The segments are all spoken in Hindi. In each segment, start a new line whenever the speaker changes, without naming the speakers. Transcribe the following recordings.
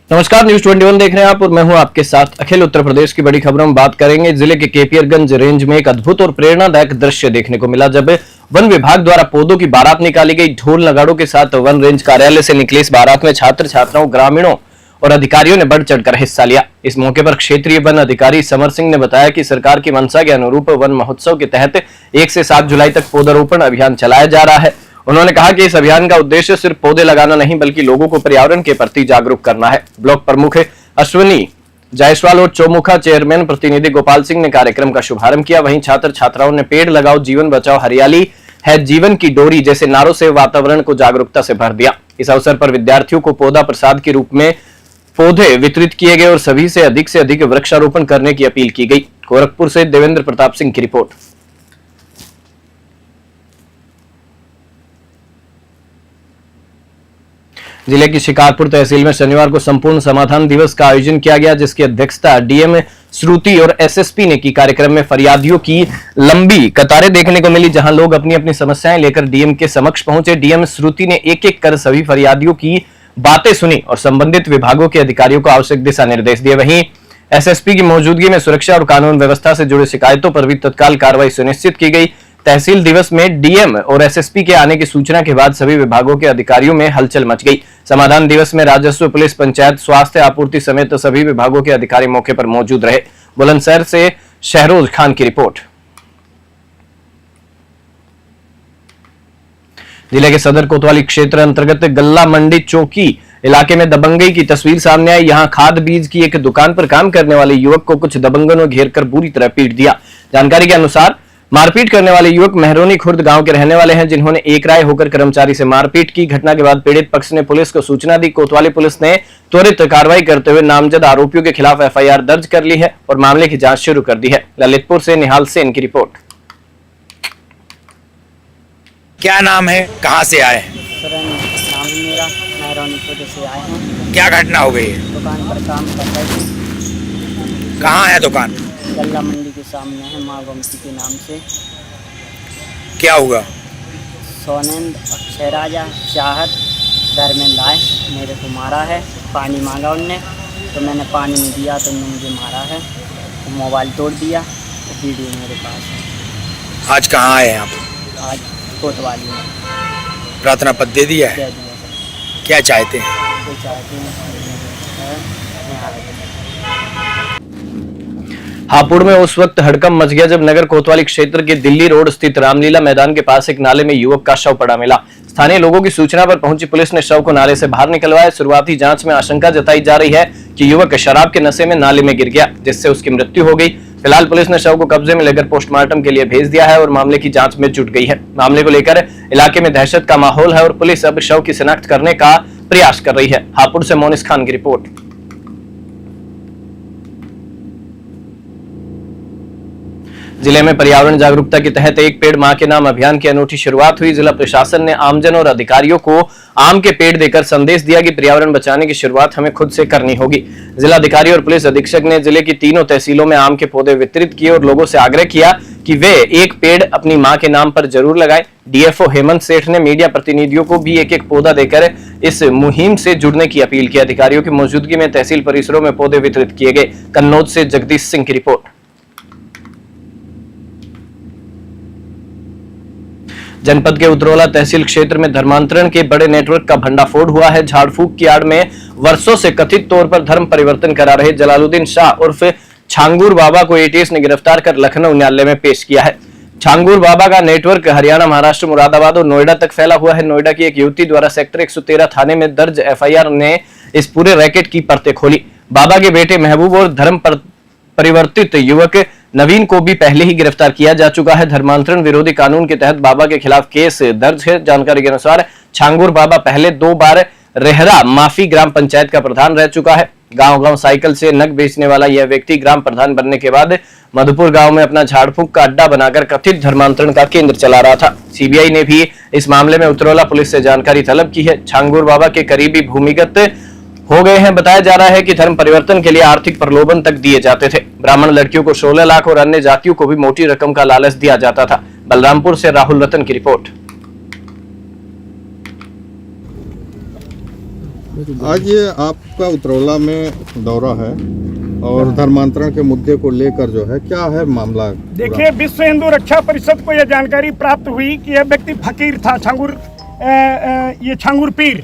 नमस्कार, न्यूज 21 देख रहे हैं आप और मैं हूं आपके साथ अखिल। उत्तर प्रदेश की बड़ी खबरों में बात करेंगे। जिले के केपीआरगंज रेंज में एक अद्भुत और प्रेरणादायक दृश्य देखने को मिला जब वन विभाग द्वारा पौधों की बारात निकाली गई। ढोल नगाड़ों के साथ वन रेंज कार्यालय से निकली इस बारात में छात्र छात्राओं, ग्रामीणों और अधिकारियों ने बढ़ चढ़कर हिस्सा लिया। इस मौके पर क्षेत्रीय वन अधिकारी समर सिंह ने बताया कि सरकार की मंशा के अनुरूप वन महोत्सव के तहत 1 से 7 जुलाई तक पौधारोपण अभियान चलाया जा रहा है। उन्होंने कहा कि इस अभियान का उद्देश्य सिर्फ पौधे लगाना नहीं बल्कि लोगों को पर्यावरण के प्रति जागरूक करना है। ब्लॉक प्रमुख अश्विनी जायसवाल और चौमुखा चेयरमैन प्रतिनिधि गोपाल सिंह ने कार्यक्रम का शुभारंभ किया। वहीं छात्र छात्राओं ने पेड़ लगाओ जीवन बचाओ, हरियाली है जीवन की डोरी जैसे नारों से वातावरण को जागरूकता से भर दिया। इस अवसर पर विद्यार्थियों को पौधा प्रसाद के रूप में पौधे वितरित किए गए और सभी से अधिक वृक्षारोपण करने की अपील की गई। गोरखपुर से देवेंद्र प्रताप सिंह की रिपोर्ट। जिले की शिकारपुर तहसील में शनिवार को संपूर्ण समाधान दिवस का आयोजन किया गया, जिसकी अध्यक्षता डीएम श्रुति और एसएसपी ने की। कार्यक्रम में फरियादियों की लंबी कतारें देखने को मिली, जहां लोग अपनी अपनी समस्याएं लेकर डीएम के समक्ष पहुंचे। डीएम श्रुति ने एक एक कर सभी फरियादियों की बातें सुनी और संबंधित विभागों के अधिकारियों को आवश्यक दिशा निर्देश दिए। वहीं एसएसपी की मौजूदगी में सुरक्षा और कानून व्यवस्था से जुड़ी शिकायतों पर भी तत्काल कार्रवाई सुनिश्चित की गई। तहसील दिवस में डीएम और एसएसपी के आने की सूचना के बाद सभी विभागों के अधिकारियों में हलचल मच गई। समाधान दिवस में राजस्व, पुलिस, पंचायत, स्वास्थ्य, आपूर्ति समेत सभी विभागों के अधिकारी मौके पर मौजूद रहे। बुलंदशहर से शहरोज खान की रिपोर्ट। जिले के सदर कोतवाली क्षेत्र अंतर्गत गल्ला मंडी चौकी इलाके में दबंगई की तस्वीर सामने आई। यहां खाद बीज की एक दुकान पर काम करने वाले युवक को कुछ दबंगों ने घेरकर बुरी तरह पीट दिया। जानकारी के अनुसार मारपीट करने वाले युवक मेहरोनी खुर्द गांव के रहने वाले हैं, जिन्होंने एक राय होकर कर्मचारी से मारपीट की। घटना के बाद पीड़ित पक्ष ने पुलिस को सूचना दी। कोतवाली पुलिस ने त्वरित कार्रवाई करते हुए नामजद आरोपियों के खिलाफ एफआईआर दर्ज कर ली है और मामले की जांच शुरू कर दी है। ललितपुर से निहाल सेन की रिपोर्ट।
क्या नाम है, कहाँ से आए हैं?
सर, नाम है मेरा, मेहरौनी खुर्द से आए हैं।
क्या घटना हो गई है?
दुकान पर काम कर रहे थे।
कहाँ है दुकान?
गल्ला मंडी के सामने है, माँ गोमती के नाम से।
क्या हुआ?
सोनेंद, अक्षय राजा, चाहत, धर्मेंद्र आए, मेरे को मारा है। पानी मांगा उनने तो मैंने पानी नहीं दिया तो उन्होंने मुझे मारा है। तो मोबाइल तोड़ दिया, तो वीडियो मेरे पास है।
आज कहाँ आए हैं आप?
आज कोतवाली में
प्रार्थना पत्र दे दिया है?
दे दिया सर।
क्या चाहते हैं?
कोई चाहते हैं
हापुड़ में उस वक्त हड़कंप मच गया जब नगर कोतवाली क्षेत्र के दिल्ली रोड स्थित रामलीला मैदान के पास एक नाले में युवक का शव पड़ा मिला। स्थानीय लोगों की सूचना पर पहुंची पुलिस ने शव को नाले से बाहर निकलवाया। शुरुआती जांच में आशंका जताई जा रही है कि युवक शराब के नशे में नाले में गिर गया, जिससे उसकी मृत्यु हो गई। फिलहाल पुलिस ने शव को कब्जे में लेकर पोस्टमार्टम के लिए भेज दिया है और मामले की जांच में जुट गई है। मामले को लेकर इलाके में दहशत का माहौल है और पुलिस अब शव की शिनाख्त करने का प्रयास कर रही है। हापुड़ से मोनिस खान की रिपोर्ट। जिले में पर्यावरण जागरूकता के तहत एक पेड़ मां के नाम अभियान की अनूठी शुरुआत हुई। जिला प्रशासन ने आमजन और अधिकारियों को आम के पेड़ देकर संदेश दिया कि पर्यावरण बचाने की शुरुआत हमें खुद से करनी होगी। जिला अधिकारी और पुलिस अधीक्षक ने जिले की तीनों तहसीलों में आम के पौधे वितरित किए और लोगों से आग्रह किया कि वे एक पेड़ अपनी मां के नाम पर जरूर लगाएं। डीएफओ हेमंत सेठ ने मीडिया प्रतिनिधियों को भी एक एक पौधा देकर इस मुहिम से जुड़ने की अपील की। अधिकारियों की मौजूदगी में तहसील परिसरों में पौधे वितरित किए गए। कन्नौज से जगदीश सिंह की रिपोर्ट। जनपद के उतरौला तहसील क्षेत्र में धर्मांतरण के बड़े नेटवर्क का भंडाफोड़ हुआ है। झाड़ फूक की आड़ में वर्षों से कथित तौर पर धर्म परिवर्तन करा रहे जलालुद्दीन शाह उर्फ छांगूर बाबा को एटीएस ने गिरफ्तार कर लखनऊ न्यायालय में पेश किया है। छांगूर बाबा का नेटवर्क हरियाणा, महाराष्ट्र, मुरादाबाद और नोएडा तक फैला हुआ है। नोएडा की एक युवती द्वारा सेक्टर 113 थाने में दर्ज एफआईआर ने इस पूरे रैकेट की परतें खोली। बाबा के बेटे महबूब और धर्म परिवर्तित युवक नवीन को भी पहले ही गिरफ्तार किया जा चुका है। धर्मांतरण विरोधी कानून के तहत बाबा के खिलाफ केस दर्ज है। जानकारी के अनुसार छांगूर बाबा पहले 2 बार रेहरा माफी ग्राम पंचायत का प्रधान रह चुका है। गांव-गांव साइकिल से नग बेचने वाला यह व्यक्ति ग्राम प्रधान बनने के बाद मधुपुर गांव में अपना झाड़ फूक का अड्डा बनाकर कथित धर्मांतरण का केंद्र चला रहा था। सीबीआई ने भी इस मामले में उतरौला पुलिस से जानकारी तलब की है। छांगूर बाबा के करीबी भूमिगत हो गए हैं। बताया जा रहा है कि धर्म परिवर्तन के लिए आर्थिक प्रलोभन तक दिए जाते थे। ब्राह्मण लड़कियों को 16 लाख और अन्य जातियों को भी मोटी रकम का लालच दिया जाता था। बलरामपुर से राहुल रतन की रिपोर्ट।
आज ये आपका उतरौला में दौरा है और धर्मांतरण के मुद्दे को लेकर जो है क्या है मामला?
देखिए, विश्व हिंदू रक्षा परिषद को यह जानकारी प्राप्त हुई कि यह व्यक्ति फकीर था, ये छांगुर पीर,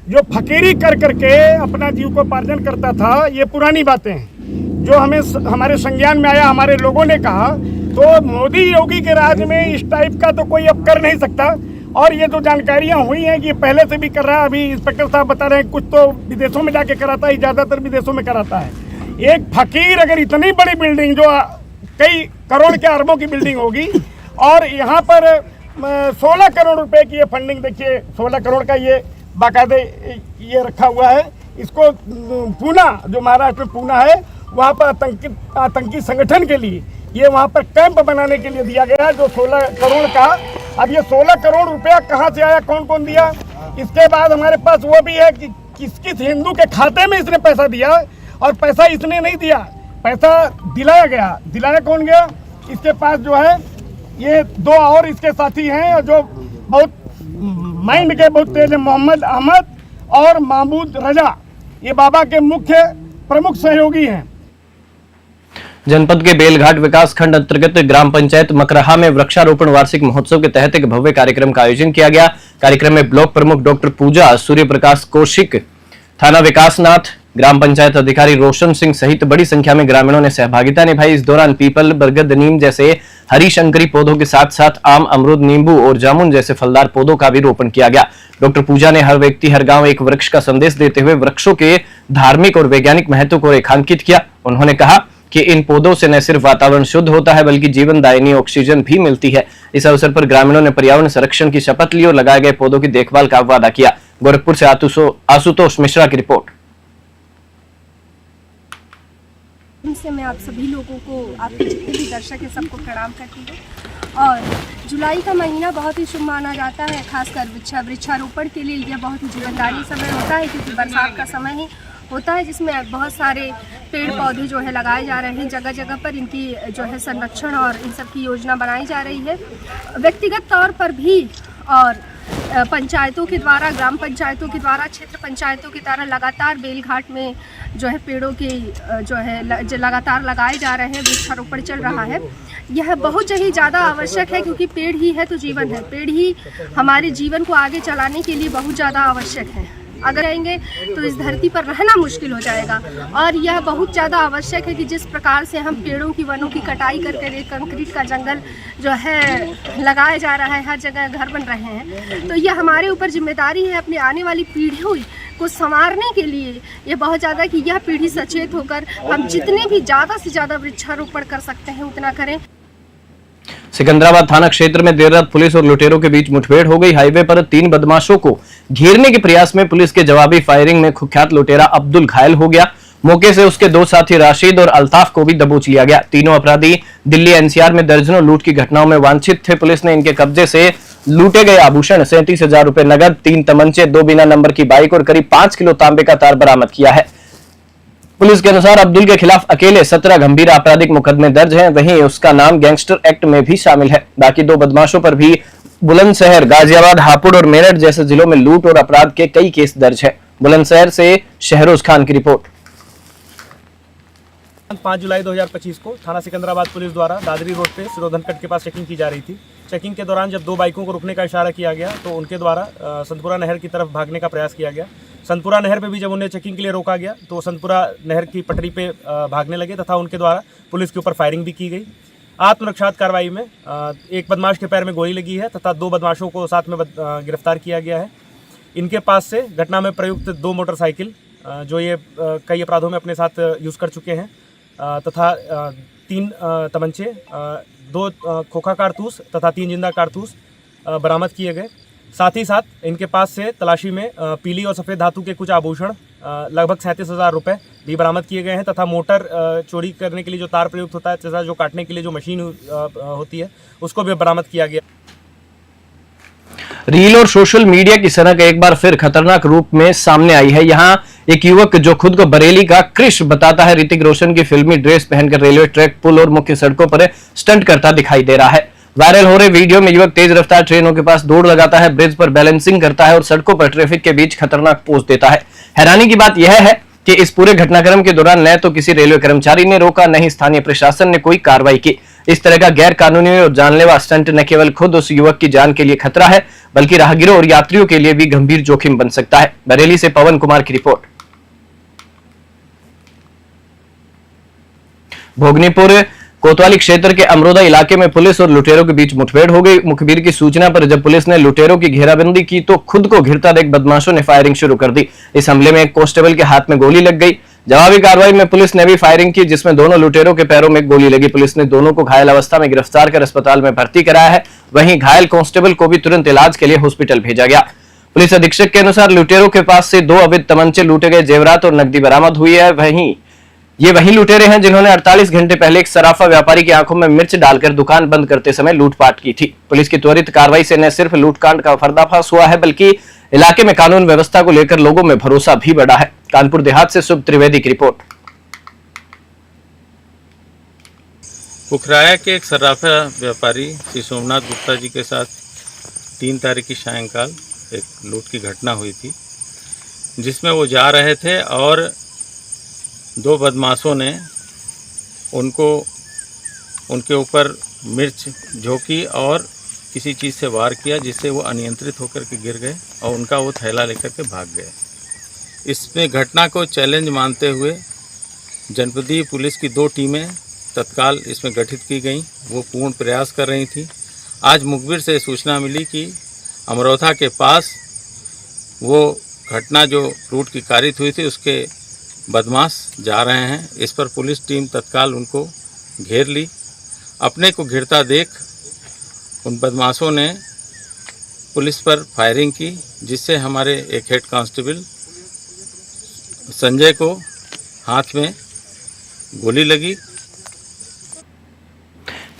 जो फकीरी कर करके अपना जीविकोपार्जन करता था। ये पुरानी बातें हैं जो हमें हमारे संज्ञान में आया, हमारे लोगों ने कहा। तो मोदी योगी के राज में इस टाइप का तो कोई अब कर नहीं सकता। और ये जो जानकारियां हुई हैं कि पहले से भी कर रहा है, अभी इंस्पेक्टर साहब बता रहे हैं कुछ तो विदेशों में जाके कराता है, ज़्यादातर विदेशों में कराता है। एक फकीर अगर इतनी बड़ी बिल्डिंग जो कई करोड़ के अरबों की बिल्डिंग होगी, और यहाँ पर 16 करोड़ रुपए की ये फंडिंग, देखिए 16 करोड़ का ये बाकायदे ये रखा हुआ है। इसको पूना, जो महाराष्ट्र में पूना है, वहाँ पर आतंकी संगठन के लिए ये वहाँ पर कैंप बनाने के लिए दिया गया, जो 16 करोड़ का। अब ये 16 करोड़ रुपया कहाँ से आया, कौन कौन दिया? इसके बाद हमारे पास वो भी है कि किस किस हिंदू के खाते में इसने पैसा दिया, और पैसा इसने नहीं दिया, पैसा दिलाया गया। दिलाया कौन गया? इसके पास जो है ये 2 और इसके साथी हैं जो बहुत माइंड के बहुत तेज है, मोहम्मद अहमद और महमूद रजा। ये बाबा के मुख्य प्रमुख सहयोगी हैं।
जनपद के बेलघाट विकास खंड अंतर्गत ग्राम पंचायत मकरहा में वृक्षारोपण वार्षिक महोत्सव के तहत एक भव्य कार्यक्रम का आयोजन किया गया। कार्यक्रम में ब्लॉक प्रमुख डॉक्टर पूजा, सूर्य प्रकाश कौशिक, थाना विकासनाथ, ग्राम पंचायत अधिकारी रोशन सिंह सहित बड़ी संख्या में ग्रामीणों ने सहभागिता निभाई। इस दौरान पीपल, बरगद, नीम जैसे हरी शंकरी पौधों के साथ साथ आम, अमरूद, नींबू और जामुन जैसे फलदार पौधों का भी रोपण किया गया। डॉक्टर पूजा ने हर व्यक्ति हर गांव एक वृक्ष का संदेश देते हुए वृक्षों के धार्मिक और वैज्ञानिक महत्व को रेखांकित किया। उन्होंने कहा कि इन पौधों से न सिर्फ वातावरण शुद्ध होता है बल्कि जीवनदायिनी ऑक्सीजन भी मिलती है। इस अवसर पर ग्रामीणों ने पर्यावरण संरक्षण की शपथ ली और लगाए गए पौधों की देखभाल का वादा किया। गोरखपुर से आशुतोष मिश्रा की रिपोर्ट।
से मैं आप सभी लोगों को, आपके जितने भी दर्शक हैं, सबको प्रणाम करती हूँ। और जुलाई का महीना बहुत ही शुभ माना जाता है, खासकर वृक्षारोपण के लिए। यह बहुत ही जीवनदायी समय होता है क्योंकि बरसात का समय ही होता है, जिसमें बहुत सारे पेड़ पौधे जो है लगाए जा रहे हैं। जगह जगह पर इनकी जो है संरक्षण और इन सब की योजना बनाई जा रही है, व्यक्तिगत तौर पर भी और पंचायतों के द्वारा, ग्राम पंचायतों के द्वारा, क्षेत्र पंचायतों के द्वारा लगातार बेलघाट में जो है पेड़ों के जो है लगातार लगाए जा रहे हैं, वृक्षारोपण चल रहा है। यह बहुत ही ज़्यादा आवश्यक है क्योंकि पेड़ ही है तो जीवन है। पेड़ ही हमारे जीवन को आगे चलाने के लिए बहुत ज़्यादा आवश्यक है। अगर रहेंगे तो इस धरती पर रहना मुश्किल हो जाएगा। और यह बहुत ज़्यादा आवश्यक है कि जिस प्रकार से हम पेड़ों की, वनों की कटाई करके कंक्रीट का जंगल जो है लगाया जा रहा है, हर जगह घर बन रहे हैं, तो यह हमारे ऊपर जिम्मेदारी है अपनी आने वाली पीढ़ियों को संवारने के लिए। ये बहुत ज़्यादा कि यह पीढ़ी सचेत होकर हम जितने भी ज़्यादा से ज़्यादा वृक्षारोपण कर सकते हैं उतना करें।
सिकंदराबाद थाना क्षेत्र में देर रात पुलिस और लुटेरों के बीच मुठभेड़ हो गई। हाईवे पर 3 बदमाशों को घेरने के प्रयास में पुलिस के जवाबी फायरिंग में कुख्यात लुटेरा अब्दुल घायल हो गया। मौके से उसके 2 साथी राशिद और अल्ताफ को भी दबोच लिया गया। तीनों अपराधी दिल्ली एनसीआर में दर्जनों लूट की घटनाओं में वांछित थे। पुलिस ने इनके कब्जे से लूटे गए आभूषण, 37,000 रुपए नगद, 3 तमंचे, 2 बिना नंबर की बाइक और करीब 5 किलो तांबे का तार बरामद किया है। पुलिस के अनुसार अब्दुल के खिलाफ अकेले 17 गंभीर आपराधिक मुकदमे दर्ज हैं। वहीं उसका नाम गैंगस्टर एक्ट में भी शामिल है। बाकी 2 बदमाशों पर भी बुलंदशहर, गाजियाबाद, हापुड़ और मेरठ जैसे जिलों में लूट और अपराध के कई केस दर्ज है। बुलंदशहर से शहरोज खान की रिपोर्ट।
5 जुलाई 2025 को थाना सिकंदराबाद पुलिस द्वारा दादरी रोड पे सिरोधन कट के पास चेकिंग की जा रही थी। चेकिंग के दौरान जब 2 बाइकों को रुकने का इशारा किया गया तो उनके द्वारा संतपुरा नहर की तरफ भागने का प्रयास किया गया। संतपुरा नहर पे भी जब उन्हें चेकिंग के लिए रोका गया तो संतपुरा नहर की पटरी पे भागने लगे तथा उनके द्वारा पुलिस के ऊपर फायरिंग भी की गई। आत्मरक्षात्मक कार्रवाई में एक बदमाश के पैर में गोली लगी है तथा 2 बदमाशों को साथ में गिरफ्तार किया गया है। इनके पास से घटना में प्रयुक्त 2 मोटरसाइकिल जो ये कई अपराधों में अपने साथ यूज़ कर चुके हैं तथा 3 तमंचे, 2 खोखा कारतूस तथा 3 जिंदा कारतूस बरामद किए गए। साथ ही साथ इनके पास से तलाशी में पीली और सफ़ेद धातु के कुछ आभूषण लगभग 37,000 रुपये भी बरामद किए गए हैं तथा मोटर चोरी करने के लिए जो तार प्रयुक्त होता है तथा जो काटने के लिए जो मशीन होती है उसको भी बरामद किया गया।
रील और सोशल मीडिया की सनक एक बार फिर खतरनाक रूप में सामने आई है। यहाँ एक युवक जो खुद को बरेली का क्रिश बताता है, ऋतिक रोशन की फिल्मी ड्रेस पहनकर रेलवे ट्रैक, पुल और मुख्य सड़कों पर स्टंट करता दिखाई दे रहा है। वायरल हो रहे वीडियो में युवक तेज रफ्तार ट्रेनों के पास दौड़ लगाता है, ब्रिज पर बैलेंसिंग करता है और सड़कों पर ट्रैफिक के बीच खतरनाक पोज देता है। हैरानी की बात यह है कि इस पूरे घटनाक्रम के दौरान न तो किसी रेलवे कर्मचारी ने रोका, न ही स्थानीय प्रशासन ने कोई कार्रवाई की। इस तरह का गैर कानूनी और जानलेवा स्टंट न केवल खुद उस युवक की जान के लिए खतरा है, बल्कि राहगीरों और यात्रियों के लिए भी गंभीर जोखिम बन सकता है। बरेली से पवन कुमार की रिपोर्ट। भोगनीपुर कोतवाली क्षेत्र के अमरोदा इलाके में पुलिस और लुटेरों के बीच मुठभेड़ हो गई। मुखबिर की सूचना पर जब पुलिस ने लुटेरों की घेराबंदी की तो खुद को घिरता देख बदमाशों ने फायरिंग शुरू कर दी। इस हमले में एक कांस्टेबल के हाथ में गोली लग गई। जवाबी कार्रवाई में पुलिस ने भी फायरिंग की, जिसमें दोनों लुटेरों के पैरों में गोली लगी। पुलिस ने दोनों को घायल अवस्था में गिरफ्तार कर अस्पताल में भर्ती कराया है। वहीं घायल कांस्टेबल को भी तुरंत इलाज के लिए हॉस्पिटल भेजा गया। पुलिस अधीक्षक के अनुसार लुटेरों के पास से 2 अवैध तमंचे, लूटे गए जेवरात और नकदी बरामद हुई है। वही लुटेरे हैं जिन्होंने 48 घंटे पहले एक सराफा व्यापारी की आंखों में मिर्च डालकर दुकान बंद करते समय लूटपाट की थी। पुलिस की त्वरित कार्रवाई से न सिर्फ लूटकांड का पर्दाफाश हुआ है, बल्कि इलाके में कानून व्यवस्था को लेकर लोगों में भरोसा भी बढ़ा है। कानपुर देहात से शुभ त्रिवेदी की रिपोर्ट।
पुखराया के एक सराफा व्यापारी श्री सोमनाथ गुप्ता जी के साथ 3 तारीख की सायंकाल एक लूट की घटना हुई थी, जिसमें वो जा रहे थे और 2 बदमाशों ने उनके ऊपर मिर्च झोंकी और किसी चीज़ से वार किया, जिससे वो अनियंत्रित होकर के गिर गए और उनका वो थैला लेकर के भाग गए। इसमें घटना को चैलेंज मानते हुए जनपदीय पुलिस की 2 टीमें तत्काल इसमें गठित की गई। वो पूर्ण प्रयास कर रही थी। आज मुखबिर से सूचना मिली कि अमरोथा के पास वो घटना जो लूट की कारित हुई थी उसके बदमाश जा रहे हैं। इस पर पुलिस टीम तत्काल उनको घेर ली। अपने को घिरता देख उन बदमाशों ने पुलिस पर फायरिंग की, जिससे हमारे एक हेड कांस्टेबल संजय को हाथ में गोली लगी।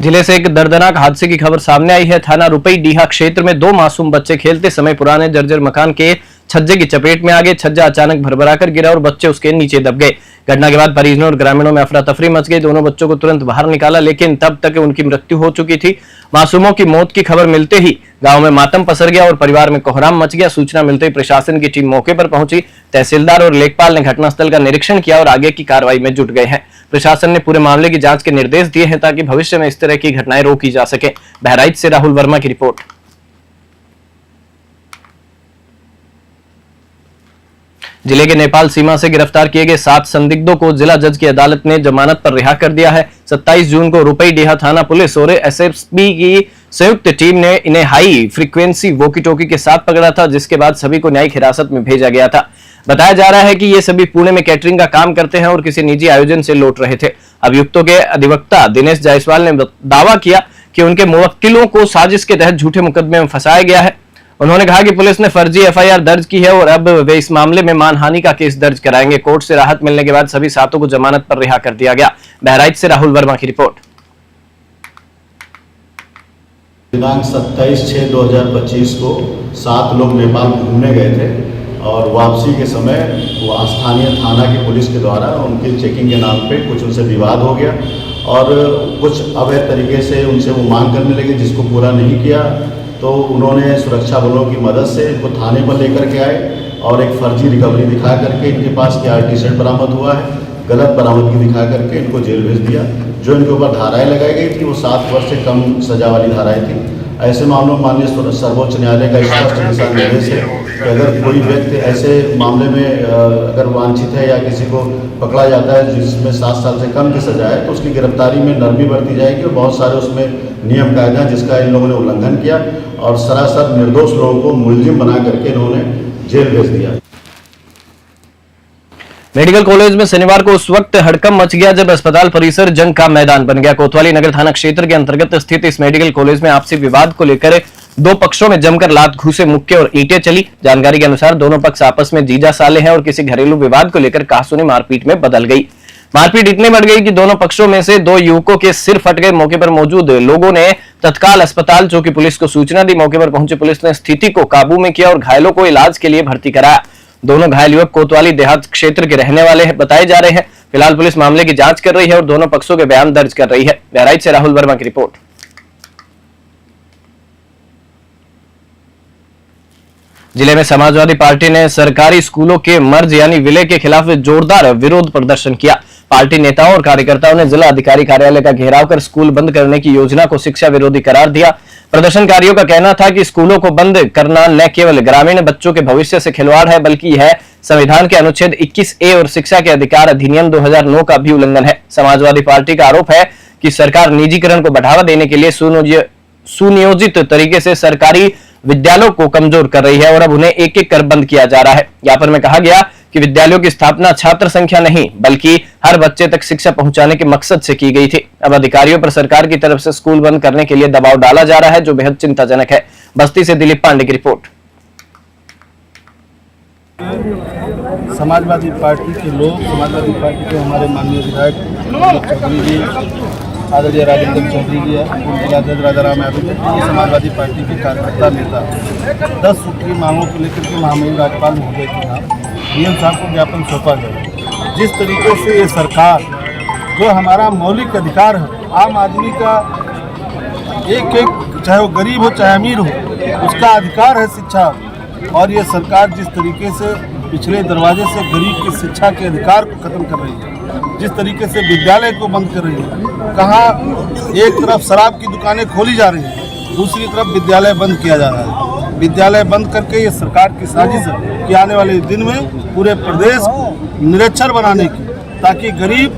जिले से एक दर्दनाक हादसे की खबर सामने आई है। थाना रुपईडीहा क्षेत्र में 2 मासूम बच्चे खेलते समय पुराने जर्जर मकान के छज्जे की चपेट में आ गए। छज्जा अचानक भरभराकर गिरा और बच्चे उसके नीचे दब गए। घटना के बाद परिजनों और ग्रामीणों में अफरा तफरी मच गई। दोनों बच्चों को तुरंत बाहर निकाला, लेकिन तब तक उनकी मृत्यु हो चुकी थी। मासूमों की मौत की खबर मिलते ही गांव में मातम पसर गया और परिवार में कोहराम मच गया। सूचना मिलते ही प्रशासन की टीम मौके पर पहुंची। तहसीलदार और लेखपाल ने घटनास्थल का निरीक्षण किया और आगे की कार्रवाई में जुट गए हैं। प्रशासन ने पूरे मामले की जांच के निर्देश दिए हैं ताकि भविष्य में इस तरह की घटनाएं रोकी जा सके। बहराइच से राहुल वर्मा की रिपोर्ट। जिले के नेपाल सीमा से गिरफ्तार किए गए 7 संदिग्धों को जिला जज की अदालत ने जमानत पर रिहा कर दिया है। 27 जून को रुपईडीहा थाना पुलिस और एसएसबी की संयुक्त टीम ने इन्हें हाई फ्रीक्वेंसी वॉकी टॉकी के साथ पकड़ा था, जिसके बाद सभी को न्यायिक हिरासत में भेजा गया था। बताया जा रहा है कि ये सभी पुणे में कैटरिंग का काम करते हैं और किसी निजी आयोजन से लौट रहे थे। अभियुक्तों के अधिवक्ता दिनेश जायसवाल ने दावा किया कि उनके मुवक्किलों को साजिश के तहत झूठे मुकदमे में फंसाया गया है। उन्होंने कहा कि पुलिस ने फर्जी एफआईआर दर्ज की है और अब वे इस मामले में मानहानि का केस दर्ज कराएंगे। कोर्ट से राहत मिलने के बाद सभी 7 को जमानत पर रिहा कर दिया गया। बहराइच से राहुल वर्मा की रिपोर्ट।
दिनांक 27/6/2025 को 7 लोग नेपाल घूमने गए थे और वापसी के समय वहाँ स्थानीय थाना की पुलिस के द्वारा उनकी चेकिंग के नाम पे कुछ उनसे विवाद हो गया और कुछ अवैध तरीके से उनसे वो मांग करने लगे, जिसको पूरा नहीं किया। तो उन्होंने सुरक्षा बलों की मदद से इनको थाने पर लेकर के आए और एक फर्जी रिकवरी दिखा करके इनके पास के आरटी सेट बरामद हुआ है, गलत बरामदगी दिखा करके इनको जेल भेज दिया। जो इनके ऊपर धाराएं लगाई गई थी वो 7 वर्ष से कम सजा वाली धाराएं थी। ऐसे मामलों में माननीय सर्वोच्च न्यायालय का स्पष्ट दिशा निर्देश है कि अगर कोई व्यक्ति ऐसे मामले में अगर वांछित है या किसी को पकड़ा जाता है जिसमें 7 साल से कम की सजा है, तो उसकी गिरफ्तारी में नरमी बरती जाएगी और बहुत सारे उसमें नियम कायदे हैं जिसका इन लोगों ने उल्लंघन किया और सरासर निर्दोष लोगों को मुलजिम बना करके इन्होंने जेल भेज दिया।
मेडिकल कॉलेज में शनिवार को उस वक्त हड़कंप मच गया जब अस्पताल परिसर जंग का मैदान बन गया। कोतवाली नगर थाना क्षेत्र के अंतर्गत स्थित इस मेडिकल कॉलेज में आपसी विवाद को लेकर 2 पक्षों में जमकर लात घूसे, मुक्के और ईंटें चली। जानकारी के अनुसार दोनों पक्ष आपस में जीजा साले हैं और किसी घरेलू विवाद को लेकर कहासुनी मारपीट में बदल गई। मारपीट इतनी बढ़ गई कि दोनों पक्षों में से 2 युवकों के सिर फट गए। मौके पर मौजूद लोगों ने तत्काल अस्पताल चौकी पुलिस को सूचना दी। मौके पर पहुंची पुलिस ने स्थिति को काबू में किया और घायलों को इलाज के लिए भर्ती कराया। दोनों घायल युवक कोतवाली देहात क्षेत्र के रहने वाले बताए जा रहे हैं। फिलहाल पुलिस मामले की जांच कर रही है और दोनों पक्षों के बयान दर्ज कर रही है। बहराइच से राहुल वर्मा की रिपोर्ट। जिले में समाजवादी पार्टी ने सरकारी स्कूलों के मर्ज यानी विलय के खिलाफ जोरदार विरोध प्रदर्शन किया। पार्टी नेताओं और कार्यकर्ताओं ने जिला अधिकारी कार्यालय का घेराव कर स्कूल बंद करने की योजना को शिक्षा विरोधी करार दिया। प्रदर्शनकारियों का कहना था कि स्कूलों को बंद करना न केवल ग्रामीण बच्चों के भविष्य से खिलवाड़ है, बल्कि यह संविधान के अनुच्छेद 21A और शिक्षा के अधिकार अधिनियम 2009 का भी उल्लंघन है। समाजवादी पार्टी का आरोप है कि सरकार निजीकरण को बढ़ावा देने के लिए सुनियोजित तरीके से सरकारी विद्यालयों को कमजोर कर रही है और अब उन्हें एक एक कर बंद किया जा रहा है। ज्ञापन में कहा गया कि विद्यालयों की स्थापना छात्र संख्या नहीं बल्कि हर बच्चे तक शिक्षा पहुंचाने के मकसद से की गई थी। अब अधिकारियों पर सरकार की तरफ से स्कूल बंद करने के लिए दबाव डाला जा रहा है, जो बेहद चिंताजनक है। बस्ती से दिलीप पांडे की रिपोर्ट।
समाजवादी पार्टी के लोग, समाजवादी पार्टी के हमारे माननीय विधायक चौधरी जी, आदरणीय राजेंद्र चौधरी जी, जिलाध्यक्ष राजा राम यादव जी, ये समाजवादी पार्टी के कार्यकर्ता नेता 10 सूत्री मांगों को लेकर के महामहिम राज्यपाल महोदय के यहाँ डीएम साहब को ज्ञापन सौंपा गया। जिस तरीके से ये सरकार, जो हमारा मौलिक अधिकार है, आम आदमी का एक चाहे वो गरीब हो चाहे अमीर हो, उसका अधिकार है शिक्षा, और ये सरकार जिस तरीके से पिछले दरवाजे से गरीब की शिक्षा के अधिकार को खत्म कर रही है, जिस तरीके से विद्यालय को बंद कर रही है, कहाँ एक तरफ शराब की दुकानें खोली जा रही हैं, दूसरी तरफ विद्यालय बंद किया जा रहा है। विद्यालय बंद करके ये सरकार की साजिश है कि आने वाले दिन में पूरे प्रदेश को निरक्षर बनाने की, ताकि गरीब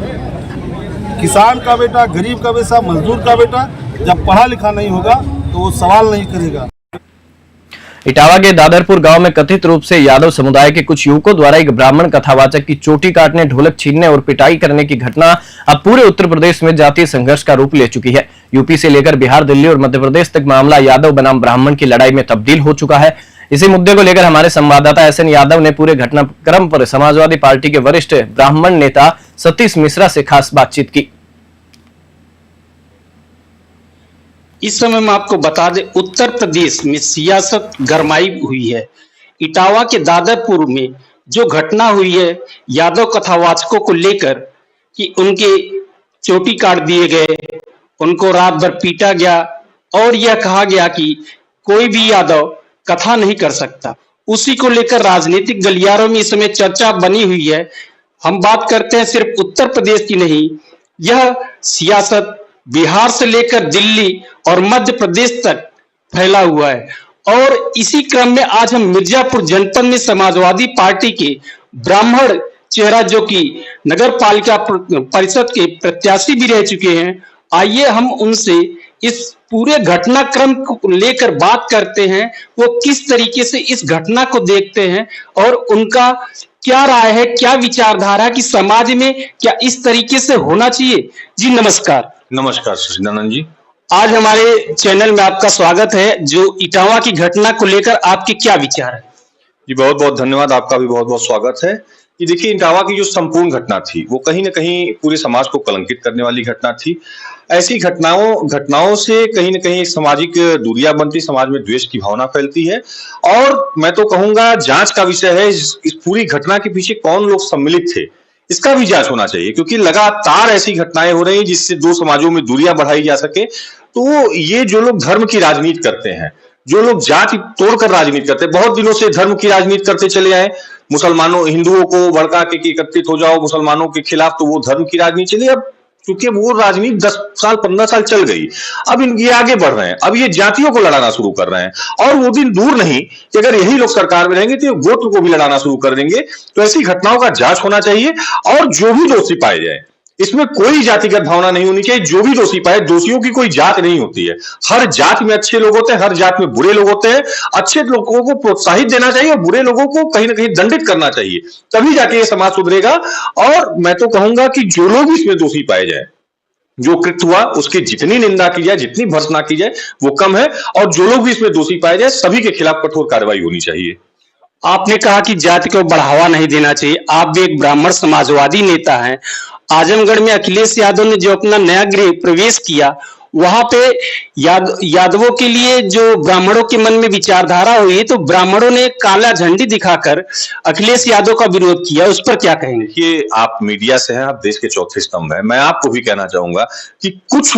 किसान का बेटा, गरीब का बेटा, मजदूर का बेटा जब पढ़ा लिखा नहीं होगा तो वो सवाल नहीं करेगा।
इटावा के दादरपुर गांव में कथित रूप से यादव समुदाय के कुछ युवकों द्वारा एक ब्राह्मण कथावाचक की चोटी काटने, ढोलक छीनने और पिटाई करने की घटना अब पूरे उत्तर प्रदेश में जातीय संघर्ष का रूप ले चुकी है। यूपी से लेकर बिहार, दिल्ली और मध्य प्रदेश तक मामला यादव बनाम ब्राह्मण की लड़ाई में तब्दील हो चुका है। इसी मुद्दे को लेकर हमारे संवाददाता एसएन यादव ने पूरे घटनाक्रम पर समाजवादी पार्टी के वरिष्ठ ब्राह्मण नेता सतीश मिश्रा से खास बातचीत की।
इस समय मैं आपको बता दें, उत्तर प्रदेश में सियासत गरमाई हुई है। इटावा के दादरपुर में जो घटना हुई है यादव कथावाचकों को लेकर कि उनके चोटी काट दिए गए, उनको रात भर पीटा गया और यह कहा गया कि कोई भी यादव कथा नहीं कर सकता, उसी को लेकर राजनीतिक गलियारों में इस समय चर्चा बनी हुई है। हम बात करते हैं सिर्फ उत्तर प्रदेश की नहीं, यह सियासत बिहार से लेकर दिल्ली और मध्य प्रदेश तक फैला हुआ है। और इसी क्रम में आज हम मिर्जापुर जनपद में समाजवादी पार्टी के ब्राह्मण चेहरा, जो कि नगर पालिका परिषद के प्रत्याशी भी रह चुके हैं, आइए हम उनसे इस पूरे घटनाक्रम को लेकर बात करते हैं। वो किस तरीके से इस घटना को देखते हैं और उनका क्या राय है, क्या विचारधारा है कि समाज में क्या इस तरीके से होना चाहिए। जी नमस्कार।
नमस्कार सचिदानंद जी,
आज हमारे चैनल में आपका स्वागत है। जो इटावा की घटना को लेकर आपके क्या विचार है?
जी बहुत बहुत धन्यवाद, आपका भी बहुत बहुत स्वागत है। कि देखिए, इटावा की जो संपूर्ण घटना थी वो कहीं ना कहीं पूरे समाज को कलंकित करने वाली घटना थी। ऐसी घटनाओं से कहीं ना कहीं सामाजिक दूरियां बनती, समाज में द्वेष की भावना फैलती है। और मैं तो कहूंगा जांच का विषय है इस पूरी घटना के पीछे कौन लोग सम्मिलित थे, इसका भी जांच होना चाहिए, क्योंकि लगातार ऐसी घटनाएं हो रही जिससे दो समाजों में दूरियां बढ़ाई जा सके। तो ये जो लोग धर्म की राजनीति करते हैं, जो लोग जाति तोड़कर राजनीति करते हैं, बहुत दिनों से धर्म की राजनीति करते चले आए, मुसलमानों हिंदुओं को भड़का के एकत्रित हो जाओ मुसलमानों के खिलाफ, तो वो धर्म की राजनीति चली। अब क्योंकि वो राजनीति 10 साल 15 साल चल गई, अब ये आगे बढ़ रहे हैं, अब ये जातियों को लड़ाना शुरू कर रहे हैं। और वो दिन दूर नहीं कि अगर यही लोग सरकार में रहेंगे तो ये गोत्र को भी लड़ाना शुरू कर देंगे। तो ऐसी घटनाओं का जांच होना चाहिए और जो भी दोषी पाए जाए, इसमें कोई जातिगत भावना नहीं होनी चाहिए। जो भी दोषी पाए, दोषियों की कोई जात नहीं होती है, हर जात में अच्छे लोग होते हैं, हर जात में बुरे लोग होते हैं। अच्छे लोगों को प्रोत्साहित देना चाहिए और बुरे लोगों को कहीं ना कहीं दंडित करना चाहिए, तभी जाके ये समाज सुधरेगा। और मैं तो कहूंगा कि जो लोग इसमें दोषी पाए जाए, जो कृत्य हुआ उसकी जितनी निंदा की जाए, जितनी भर्त्सना की जाए वो कम है। और जो लोग भी इसमें दोषी पाए जाए, सभी के खिलाफ कठोर कार्रवाई होनी चाहिए।
आपने कहा कि जाति को बढ़ावा नहीं देना चाहिए, आप भी एक ब्राह्मण समाजवादी नेता हैं। आजमगढ़ में अखिलेश यादव ने जो अपना नया गृह प्रवेश किया, वहां पे यादवों के लिए जो ब्राह्मणों के मन में विचारधारा हुई, तो ब्राह्मणों ने काला झंडी दिखाकर अखिलेश यादव का विरोध किया, उस पर क्या कहेंगे?
ये आप मीडिया से हैं, आप देश के चौथे स्तंभ हैं। मैं आपको भी कहना चाहूंगा कि कुछ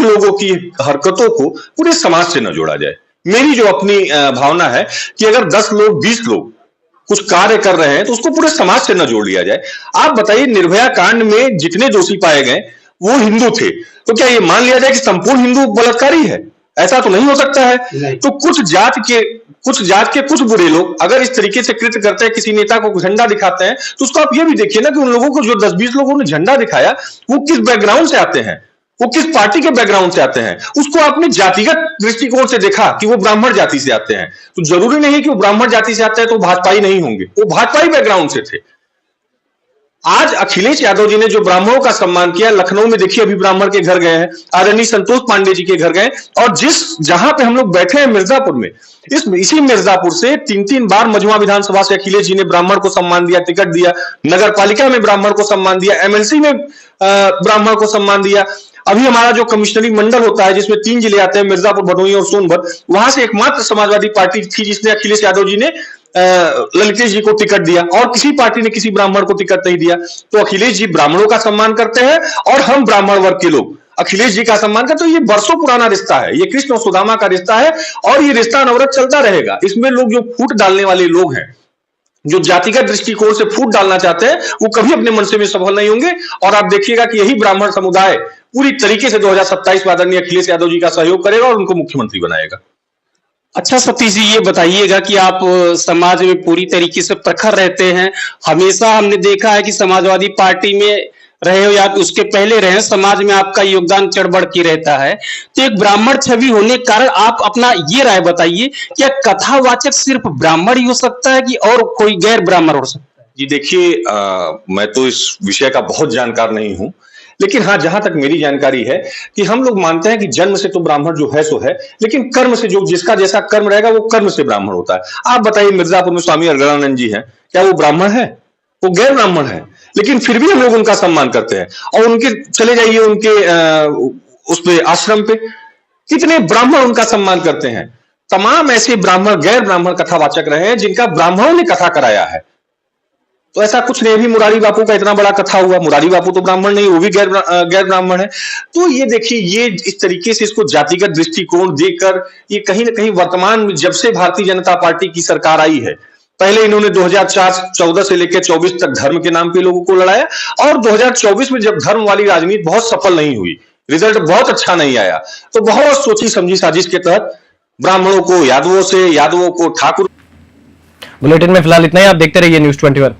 लोगों की हरकतों को पूरे समाज से न जोड़ा जाए। मेरी जो अपनी भावना है कि अगर 10 लोग 20 लोग कुछ कार्य कर रहे हैं तो उसको पूरे समाज से न जोड़ लिया जाए। आप बताइए, निर्भया कांड में जितने दोषी पाए गए वो हिंदू थे, तो क्या ये मान लिया जाए कि संपूर्ण हिंदू बलात्कारी है? ऐसा तो नहीं हो सकता है। तो कुछ जात के कुछ बुरे लोग अगर इस तरीके से कृत्य करते हैं, किसी नेता को झंडा दिखाते हैं, तो उसको आप ये भी देखिए ना कि उन लोगों को जो 10-20 लोगों ने झंडा दिखाया वो किस बैकग्राउंड से आते हैं, वो किस पार्टी के बैकग्राउंड से आते हैं। उसको आपने जातिगत दृष्टिकोण से देखा कि वो ब्राह्मण जाति से आते हैं, तो जरूरी नहीं कि वो ब्राह्मण जाति से आते हैं तो भाजपाई नहीं होंगे, वो भाजपाई बैकग्राउंड से थे। आज अखिलेश यादव जी ने जो ब्राह्मणों का सम्मान किया, लखनऊ में देखिए अभी ब्राह्मण के घर गए हैं, आदरणीय संतोष पांडे जी के घर गए, और जहां पे हम लोग बैठे हैं मिर्जापुर में, इसी मिर्जापुर से 3-3 बार मझुआ विधानसभा से अखिलेश जी ने ब्राह्मण को सम्मान दिया, टिकट दिया, नगर पालिका में ब्राह्मण को सम्मान दिया, एमएलसी में ब्राह्मण को सम्मान दिया। अभी हमारा जो कमिश्नरी मंडल होता है जिसमें 3 जिले आते हैं, मिर्जापुर, भदोही और सोनभद्र, वहां से एकमात्र समाजवादी पार्टी थी जिसने अखिलेश यादव जी ने ललितेश जी को टिकट दिया, और किसी पार्टी ने किसी ब्राह्मण को टिकट नहीं दिया। तो अखिलेश जी ब्राह्मणों का सम्मान करते हैं और हम ब्राह्मण वर्ग के लोग अखिलेश जी का सम्मान करते हैं। तो ये बरसों पुराना रिश्ता है, ये कृष्ण और सुदामा का रिश्ता है, और ये रिश्ता अनवरत चलता रहेगा। इसमें लोग जो फूट डालने वाले लोग हैं, जो जातिगत दृष्टिकोण से फूट डालना चाहते हैं, वो कभी अपने मनसे में सफल नहीं होंगे। और आप देखिएगा कि यही ब्राह्मण समुदाय पूरी तरीके से 2027 में आदरणीय अखिलेश यादव जी का सहयोग करेगा और उनको मुख्यमंत्री बनाएगा।
अच्छा सतीश जी, ये बताइएगा कि आप समाज में पूरी तरीके से प्रखर रहते हैं। हमेशा हमने देखा है कि समाजवादी पार्टी में रहे हो या उसके पहले रहे, समाज में आपका योगदान चढ़ बढ़ के रहता है। तो एक ब्राह्मण छवि होने के कारण आप अपना ये राय बताइए, क्या कथावाचक सिर्फ ब्राह्मण ही हो सकता है कि और कोई गैर ब्राह्मण हो सकता है?
जी देखिए, मैं तो इस विषय का बहुत जानकार नहीं हूं, लेकिन हाँ, जहां तक मेरी जानकारी है कि हम लोग मानते हैं कि जन्म से तो ब्राह्मण जो है सो है, लेकिन कर्म से जो जिसका जैसा कर्म रहेगा वो कर्म से ब्राह्मण होता है। आप बताइए, मिर्जापुर में स्वामी अरगड़ानंद जी हैं, क्या वो ब्राह्मण है? वो गैर ब्राह्मण है, लेकिन फिर भी हम लोग उनका सम्मान करते हैं। और उनके चले जाइए उनके उसपे आश्रम पे, कितने ब्राह्मण उनका सम्मान करते हैं। तमाम ऐसे ब्राह्मण गैर ब्राह्मण कथावाचक रहे हैं जिनका ब्राह्मणों ने कथा कराया है। तो ऐसा कुछ नहीं, भी मुरारी बापू का इतना बड़ा कथा हुआ, मुरारी बापू तो ब्राह्मण नहीं, वो भी गैर ब्राह्मण है। तो ये देखिए, ये इस तरीके से इसको जातिगत दृष्टिकोण देकर ये कहीं ना कहीं वर्तमान में जब से भारतीय जनता पार्टी की सरकार आई है, पहले इन्होंने 2014 से लेकर 24 तक धर्म के नाम पे लोगों को लड़ाया, और 2024 में जब धर्म वाली राजनीति बहुत सफल नहीं हुई, रिजल्ट बहुत अच्छा नहीं आया, तो बहुत सोची समझी साजिश के तहत ब्राह्मणों को यादवों से, यादवों को ठाकुर।
बुलेटिन में फिलहाल इतना ही। आप देखते रहिए News 21।